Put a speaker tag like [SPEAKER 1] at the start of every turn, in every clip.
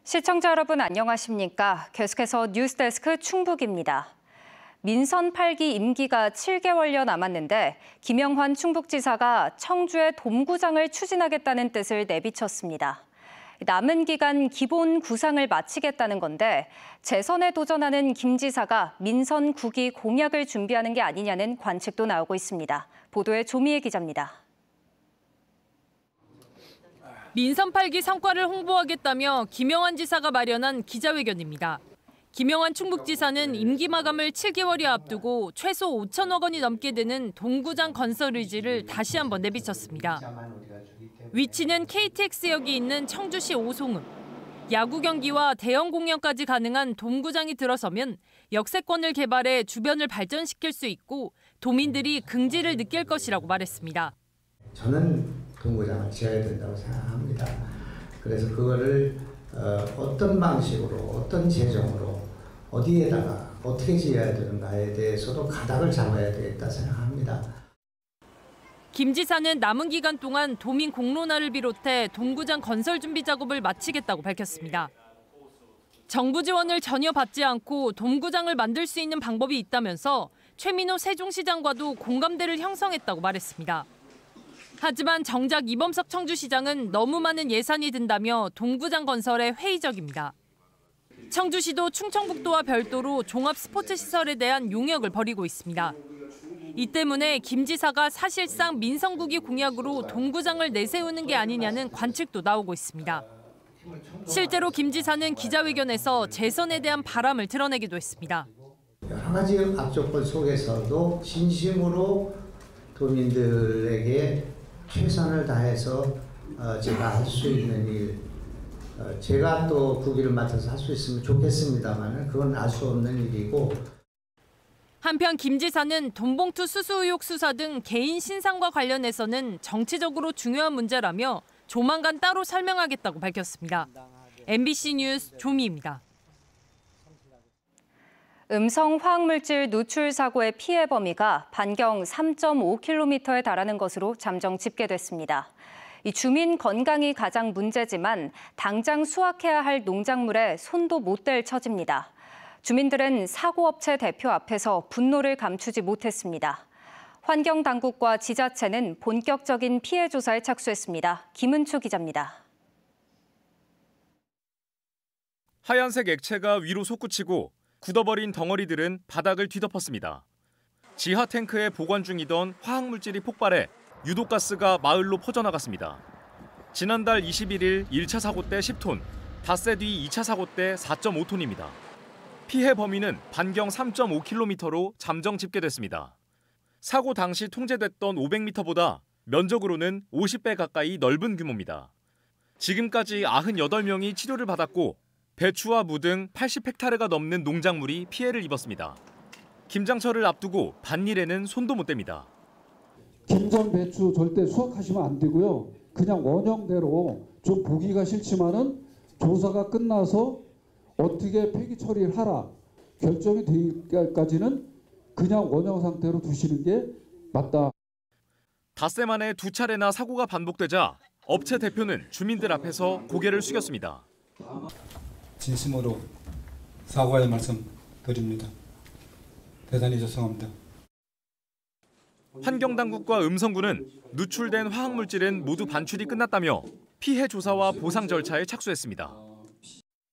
[SPEAKER 1] 시청자 여러분 안녕하십니까? 계속해서 뉴스데스크 충북입니다. 민선 8기 임기가 7개월여 남았는데 김영환 충북지사가 청주의 돔구장을 추진하겠다는 뜻을 내비쳤습니다. 남은 기간 기본 구상을 마치겠다는 건데 재선에 도전하는 김 지사가 민선 9기 공약을 준비하는 게 아니냐는 관측도 나오고 있습니다. 보도에 조미애 기자입니다.
[SPEAKER 2] 민선 8기 성과를 홍보하겠다며 김영환 지사가 마련한 기자회견입니다. 김영환 충북지사는 임기 마감을 7개월여 앞두고 최소 5천억 원이 넘게 드는 돔구장 건설 의지를 다시 한번 내비쳤습니다. 위치는 KTX역이 있는 청주시 오송읍. 야구 경기와 대형 공연까지 가능한 돔구장이 들어서면 역세권을 개발해 주변을 발전시킬 수 있고 도민들이 긍지를 느낄 것이라고 말했습니다.
[SPEAKER 3] 저는 돔구장을 지어야 된다고 생각합니다. 그래서 그거를 어떤 방식으로, 어떤 재정으로, 어디에다가 어떻게 지어야 되는가에 대해서도 가닥을 잡아야 되겠다 생각합니다.
[SPEAKER 2] 김 지사는 남은 기간 동안 도민 공론화를 비롯해 돔구장 건설 준비 작업을 마치겠다고 밝혔습니다. 정부 지원을 전혀 받지 않고 돔구장을 만들 수 있는 방법이 있다면서 최민호 세종시장과도 공감대를 형성했다고 말했습니다. 하지만 정작 이범석 청주시장은 너무 많은 예산이 든다며 돔구장 건설에 회의적입니다. 청주시도 충청북도와 별도로 종합 스포츠 시설에 대한 용역을 벌이고 있습니다. 이 때문에 김 지사가 사실상 민선 9기 공약으로 돔구장을 내세우는 게 아니냐는 관측도 나오고 있습니다. 실제로 김 지사는 기자회견에서 재선에 대한 바람을 드러내기도 했습니다.
[SPEAKER 3] 여러 가지 악조건 속에서도 진심으로 도민들에게 최선을 다해서 제가 할 수 있는 일, 제가 또 국위를 맡아서 할 수 있으면 좋겠습니다만 그건 알 수 없는 일이고.
[SPEAKER 2] 한편 김 지사는 돈봉투 수수 의혹 수사 등 개인 신상과 관련해서는 정치적으로 중요한 문제라며 조만간 따로 설명하겠다고 밝혔습니다. MBC 뉴스 조미입니다.
[SPEAKER 1] 음성 화학물질 누출 사고의 피해 범위가 반경 3.5km에 달하는 것으로 잠정 집계됐습니다. 이 주민 건강이 가장 문제지만 당장 수확해야 할 농작물에 손도 못 댈 처지입니다. 주민들은 사고업체 대표 앞에서 분노를 감추지 못했습니다. 환경당국과 지자체는 본격적인 피해 조사에 착수했습니다. 김은초 기자입니다.
[SPEAKER 4] 하얀색 액체가 위로 솟구치고 굳어버린 덩어리들은 바닥을 뒤덮었습니다. 지하 탱크에 보관 중이던 화학물질이 폭발해 유독가스가 마을로 퍼져나갔습니다. 지난달 21일 1차 사고 때 10톤, 닷새 뒤 2차 사고 때 4.5톤입니다. 피해 범위는 반경 3.5km로 잠정 집계됐습니다. 사고 당시 통제됐던 500m보다 면적으로는 50배 가까이 넓은 규모입니다. 지금까지 98명이 치료를 받았고 배추와 무 등 80헥타르가 넘는 농작물이 피해를 입었습니다. 김장철을 앞두고 밭일에는 손도 못 댑니다.
[SPEAKER 5] 김장 배추 절대 수확하시면 안 되고요. 그냥 원형대로 좀 보기가 싫지만은 조사가 끝나서 어떻게 폐기 처리를 하라 결정이 되기까지는 그냥 원형 상태로 두시는 게 맞다.
[SPEAKER 4] 닷새 만에 2차례나 사고가 반복되자 업체 대표는 주민들 앞에서 고개를 숙였습니다.
[SPEAKER 6] 진심으로 사과의 말씀 드립니다. 대단히 죄송합니다.
[SPEAKER 4] 환경당국과 음성군은 누출된 화학물질은 모두 반출이 끝났다며 피해 조사와 보상 절차에 착수했습니다.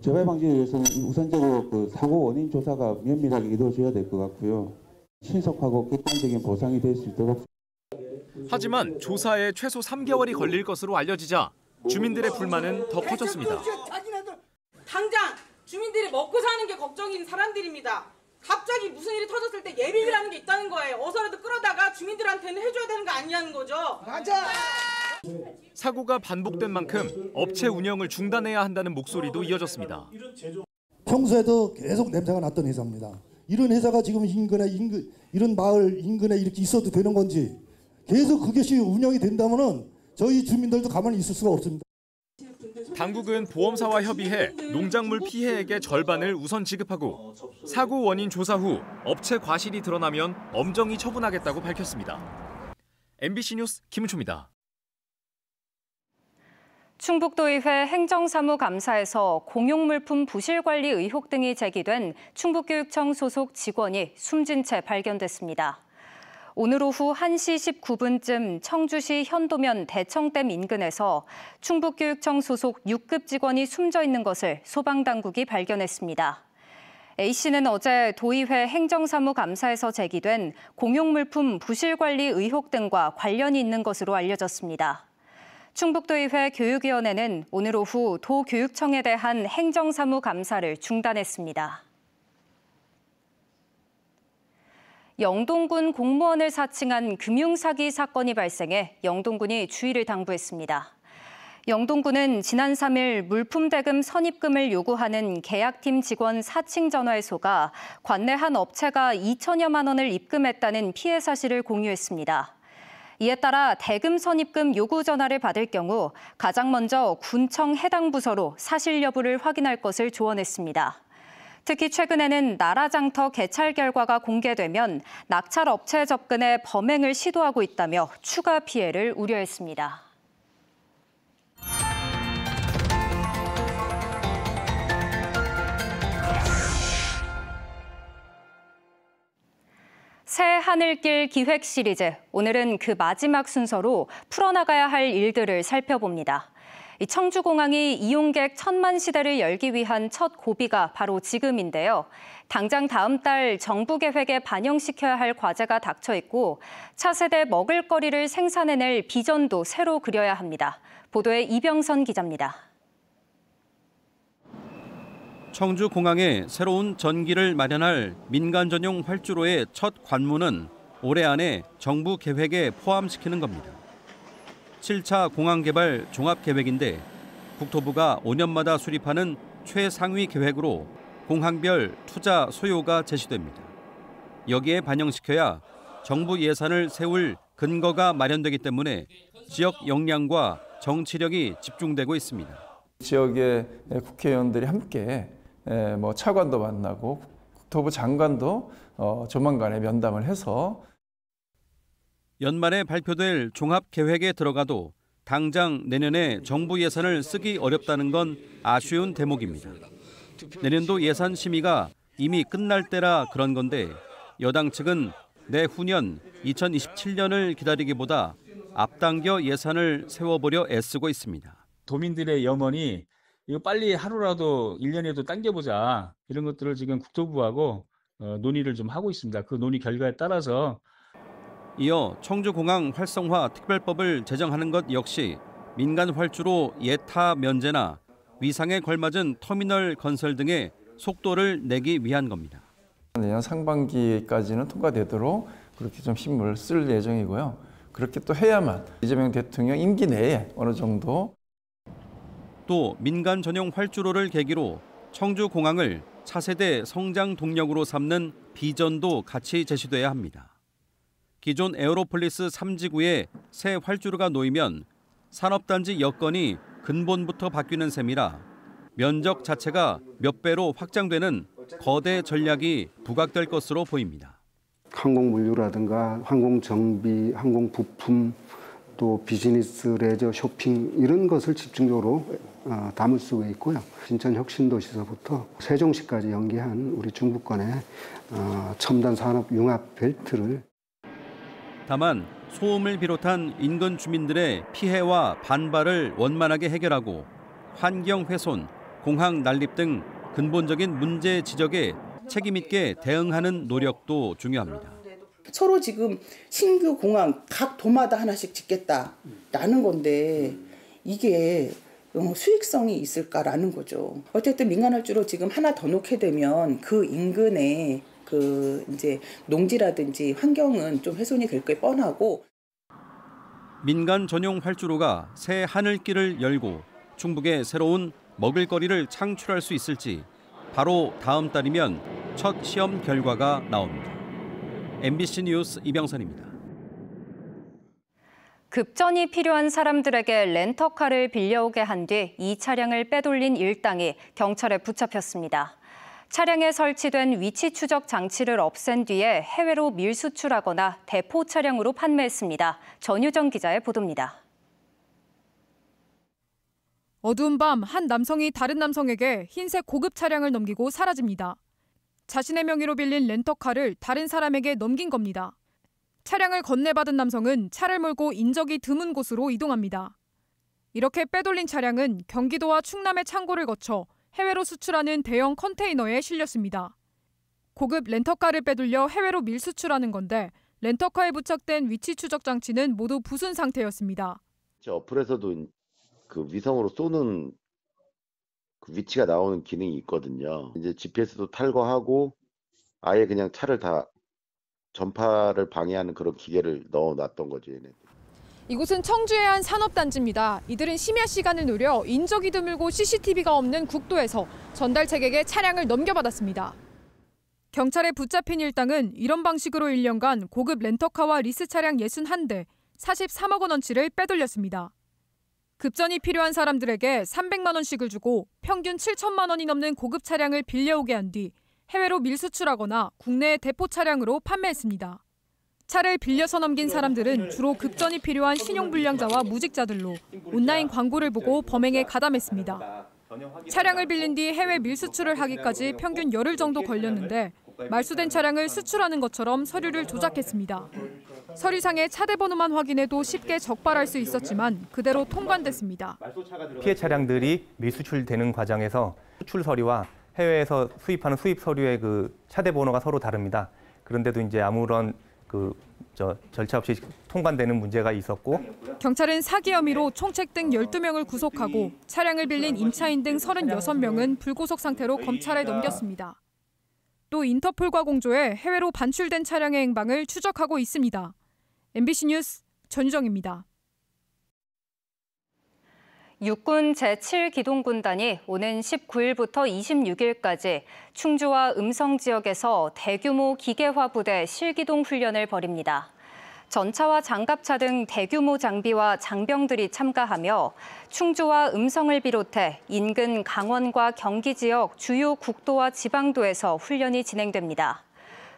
[SPEAKER 7] 재발 방지를 위해서는 우선적으로 사고 원인 조사가 면밀하게 이루어져야 될 것 같고요. 신속하고 객관적인 보상이 될 수 있도록.
[SPEAKER 4] 하지만 조사에 최소 3개월이 걸릴 것으로 알려지자 주민들의 불만은 더 커졌습니다.
[SPEAKER 8] 당장 주민들이 먹고 사는 게 걱정인 사람들입니다. 갑자기 무슨 일이 터졌을 때 예비비라는 게 있다는 거예요. 어서라도 끌어다가 주민들한테는 해줘야 되는 거 아니냐는 거죠. 맞아.
[SPEAKER 4] 사고가 반복된 만큼 업체 운영을 중단해야 한다는 목소리도 이어졌습니다.
[SPEAKER 9] 평소에도 계속 냄새가 났던 회사입니다. 이런 회사가 지금 이런 마을 인근에 이렇게 있어도 되는 건지 계속 그것이 운영이 된다면은 저희 주민들도 가만히 있을 수가 없습니다.
[SPEAKER 4] 당국은 보험사와 협의해 농작물 피해액의 절반을 우선 지급하고 사고 원인 조사 후 업체 과실이 드러나면 엄정히 처분하겠다고 밝혔습니다. MBC 뉴스 김은초입니다.
[SPEAKER 1] 충북도의회 행정사무감사에서 공용물품 부실관리 의혹 등이 제기된 충북교육청 소속 직원이 숨진 채 발견됐습니다. 오늘 오후 1시 19분쯤 청주시 현도면 대청댐 인근에서 충북교육청 소속 6급 직원이 숨져 있는 것을 소방당국이 발견했습니다. A씨는 어제 도의회 행정사무감사에서 제기된 공용물품 부실관리 의혹 등과 관련이 있는 것으로 알려졌습니다. 충북도의회 교육위원회는 오늘 오후 도교육청에 대한 행정사무감사를 중단했습니다. 영동군 공무원을 사칭한 금융사기 사건이 발생해 영동군이 주의를 당부했습니다. 영동군은 지난 3일 물품대금 선입금을 요구하는 계약팀 직원 사칭 전화에 속아 관내 한 업체가 2천여만 원을 입금했다는 피해 사실을 공유했습니다. 이에 따라 대금 선입금 요구 전화를 받을 경우 가장 먼저 군청 해당 부서로 사실 여부를 확인할 것을 조언했습니다. 특히 최근에는 나라장터 개찰 결과가 공개되면 낙찰 업체 접근에 범행을 시도하고 있다며 추가 피해를 우려했습니다. 새 하늘길 기획 시리즈, 오늘은 그 마지막 순서로 풀어나가야 할 일들을 살펴봅니다. 청주공항이 이용객 1000만 시대를 열기 위한 첫 고비가 바로 지금인데요. 당장 다음 달 정부 계획에 반영시켜야 할 과제가 닥쳐 있고 차세대 먹을거리를 생산해낼 비전도 새로 그려야 합니다. 보도에 이병선 기자입니다.
[SPEAKER 10] 청주공항에 새로운 전기를 마련할 민간 전용 활주로의 첫 관문은 올해 안에 정부 계획에 포함시키는 겁니다. 7차 공항개발 종합계획인데 국토부가 5년마다 수립하는 최상위 계획으로 공항별 투자 소요가 제시됩니다. 여기에 반영시켜야 정부 예산을 세울 근거가 마련되기 때문에 지역 역량과 정치력이 집중되고 있습니다.
[SPEAKER 11] 지역의 국회의원들이 함께 차관도 만나고 국토부 장관도 조만간에 면담을 해서
[SPEAKER 10] 연말에 발표될 종합계획에 들어가도 당장 내년에 정부 예산을 쓰기 어렵다는 건 아쉬운 대목입니다. 내년도 예산 심의가 이미 끝날 때라 그런 건데 여당 측은 내후년 2027년을 기다리기보다 앞당겨 예산을 세워보려 애쓰고 있습니다.
[SPEAKER 12] 도민들의 염원이 이거 빨리 하루라도 1년에도 당겨보자, 이런 것들을 지금 국토부하고 논의를 좀 하고 있습니다. 그 논의 결과에 따라서
[SPEAKER 10] 이어 청주공항 활성화 특별법을 제정하는 것 역시 민간 활주로 예타 면제나 위상에 걸맞은 터미널 건설 등의 속도를 내기 위한 겁니다.
[SPEAKER 11] 내년 상반기까지는 통과되도록 그렇게 좀 힘을 쓸 예정이고요. 그렇게 또 해야만 이재명 대통령 임기 내에 어느 정도
[SPEAKER 10] 또 민간 전용 활주로를 계기로 청주공항을 차세대 성장 동력으로 삼는 비전도 같이 제시돼야 합니다. 기존 에어로폴리스 3지구에 새 활주로가 놓이면 산업단지 여건이 근본부터 바뀌는 셈이라 면적 자체가 몇 배로 확장되는 거대 전략이 부각될 것으로 보입니다.
[SPEAKER 13] 항공물류라든가 항공정비, 항공부품, 또 비즈니스, 레저, 쇼핑 이런 것을 집중적으로 담을 수 있고요. 신천 혁신도시서부터 세종시까지 연계한 우리 중부권의 첨단 산업 융합 벨트를
[SPEAKER 10] 다만 소음을 비롯한 인근 주민들의 피해와 반발을 원만하게 해결하고 환경 훼손, 공항 난립 등 근본적인 문제 지적에 책임 있게 대응하는 노력도 중요합니다.
[SPEAKER 14] 서로 지금 신규 공항 각 도마다 하나씩 짓겠다라는 건데 이게 수익성이 있을까라는 거죠. 어쨌든 민간활주로 지금 하나 더 놓게 되면 그 인근에 이제 농지라든지 환경은 좀 훼손이 될 게 뻔하고
[SPEAKER 10] 민간 전용 활주로가 새 하늘길을 열고 충북에 새로운 먹을거리를 창출할 수 있을지 바로 다음 달이면 첫 시험 결과가 나옵니다. MBC 뉴스 이병선입니다.
[SPEAKER 1] 급전이 필요한 사람들에게 렌터카를 빌려오게 한 뒤 이 차량을 빼돌린 일당이 경찰에 붙잡혔습니다. 차량에 설치된 위치 추적 장치를 없앤 뒤에 해외로 밀수출하거나 대포 차량으로 판매했습니다. 전유정 기자의 보도입니다.
[SPEAKER 15] 어두운 밤 한 남성이 다른 남성에게 흰색 고급 차량을 넘기고 사라집니다. 자신의 명의로 빌린 렌터카를 다른 사람에게 넘긴 겁니다. 차량을 건네받은 남성은 차를 몰고 인적이 드문 곳으로 이동합니다. 이렇게 빼돌린 차량은 경기도와 충남의 창고를 거쳐 해외로 수출하는 대형 컨테이너에 실렸습니다. 고급 렌터카를 빼돌려 해외로 밀수출하는 건데 렌터카에 부착된 위치 추적 장치는 모두 부순 상태였습니다.
[SPEAKER 16] 어플에서도 그 위성으로 쏘는 그 위치가 나오는 기능이 있거든요. 이제 GPS도 탈거하고 아예 그냥 차를 다 전파를 방해하는 그런 기계를 넣어놨던 거죠. 얘네.
[SPEAKER 15] 이곳은 청주의 한 산업단지입니다. 이들은 심야 시간을 노려 인적이 드물고 CCTV가 없는 국도에서 전달책에게 차량을 넘겨받았습니다. 경찰에 붙잡힌 일당은 이런 방식으로 1년간 고급 렌터카와 리스 차량 61대, 43억 원어치를 빼돌렸습니다. 급전이 필요한 사람들에게 300만 원씩을 주고 평균 7천만 원이 넘는 고급 차량을 빌려오게 한 뒤 해외로 밀수출하거나 국내에 대포 차량으로 판매했습니다. 차를 빌려서 넘긴 사람들은 주로 급전이 필요한 신용불량자와 무직자들로 온라인 광고를 보고 범행에 가담했습니다. 차량을 빌린 뒤 해외 밀수출을 하기까지 평균 열흘 정도 걸렸는데 말소된 차량을 수출하는 것처럼 서류를 조작했습니다. 서류상의 차대 번호만 확인해도 쉽게 적발할 수 있었지만 그대로 통관됐습니다.
[SPEAKER 17] 피해 차량들이 밀수출되는 과정에서 수출 서류와 해외에서 수입하는 수입 서류의 그 차대 번호가 서로 다릅니다. 그런데도 이제 아무런 절차 없이 통관되는 문제가 있었고
[SPEAKER 15] 경찰은 사기 혐의로 총책 등 12명을 구속하고 차량을 빌린 임차인 등 36명은 불구속 상태로 검찰에 넘겼습니다. 또 인터폴과 공조해 해외로 반출된 차량의 행방을 추적하고 있습니다. MBC 뉴스 전유정입니다.
[SPEAKER 1] 육군 제7기동군단이 오는 19일부터 26일까지 충주와 음성 지역에서 대규모 기계화 부대 실기동 훈련을 벌입니다. 전차와 장갑차 등 대규모 장비와 장병들이 참가하며 충주와 음성을 비롯해 인근 강원과 경기 지역 주요 국도와 지방도에서 훈련이 진행됩니다.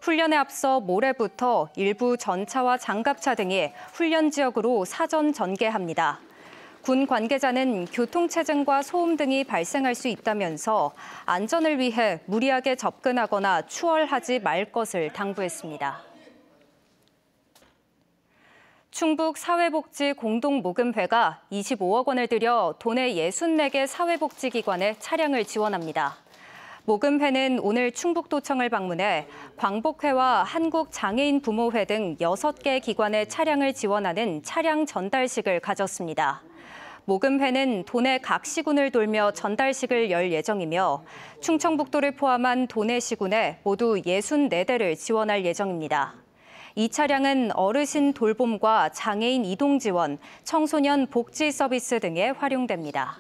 [SPEAKER 1] 훈련에 앞서 모레부터 일부 전차와 장갑차 등이 훈련 지역으로 사전 전개합니다. 군 관계자는 교통체증과 소음 등이 발생할 수 있다면서 안전을 위해 무리하게 접근하거나 추월하지 말 것을 당부했습니다. 충북 사회복지 공동모금회가 25억 원을 들여 도내 64개 사회복지기관에 차량을 지원합니다. 모금회는 오늘 충북도청을 방문해 광복회와 한국장애인부모회 등 6개 기관에 차량을 지원하는 차량 전달식을 가졌습니다. 모금회는 도내 각 시군을 돌며 전달식을 열 예정이며 충청북도를 포함한 도내 시군에 모두 64대를 지원할 예정입니다. 이 차량은 어르신 돌봄과 장애인 이동 지원, 청소년 복지 서비스 등에 활용됩니다.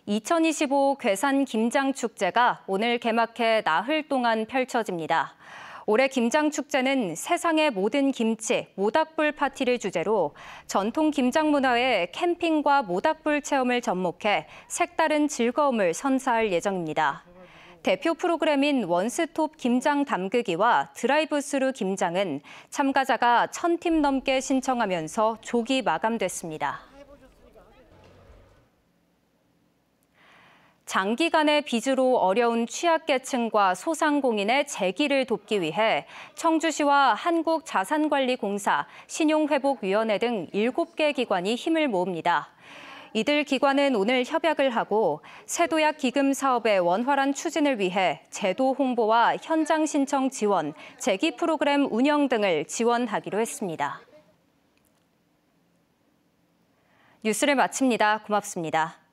[SPEAKER 1] 2025 괴산 김장축제가 오늘 개막해 나흘 동안 펼쳐집니다. 올해 김장축제는 세상의 모든 김치, 모닥불 파티를 주제로 전통 김장 문화의 캠핑과 모닥불 체험을 접목해 색다른 즐거움을 선사할 예정입니다. 대표 프로그램인 원스톱 김장 담그기와 드라이브스루 김장은 참가자가 1,000팀 넘게 신청하면서 조기 마감됐습니다. 장기간의 빚으로 어려운 취약계층과 소상공인의 재기를 돕기 위해 청주시와 한국자산관리공사, 신용회복위원회 등 7개 기관이 힘을 모읍니다. 이들 기관은 오늘 협약을 하고 세도약 기금 사업의 원활한 추진을 위해 제도 홍보와 현장 신청 지원, 재기 프로그램 운영 등을 지원하기로 했습니다. 뉴스를 마칩니다. 고맙습니다.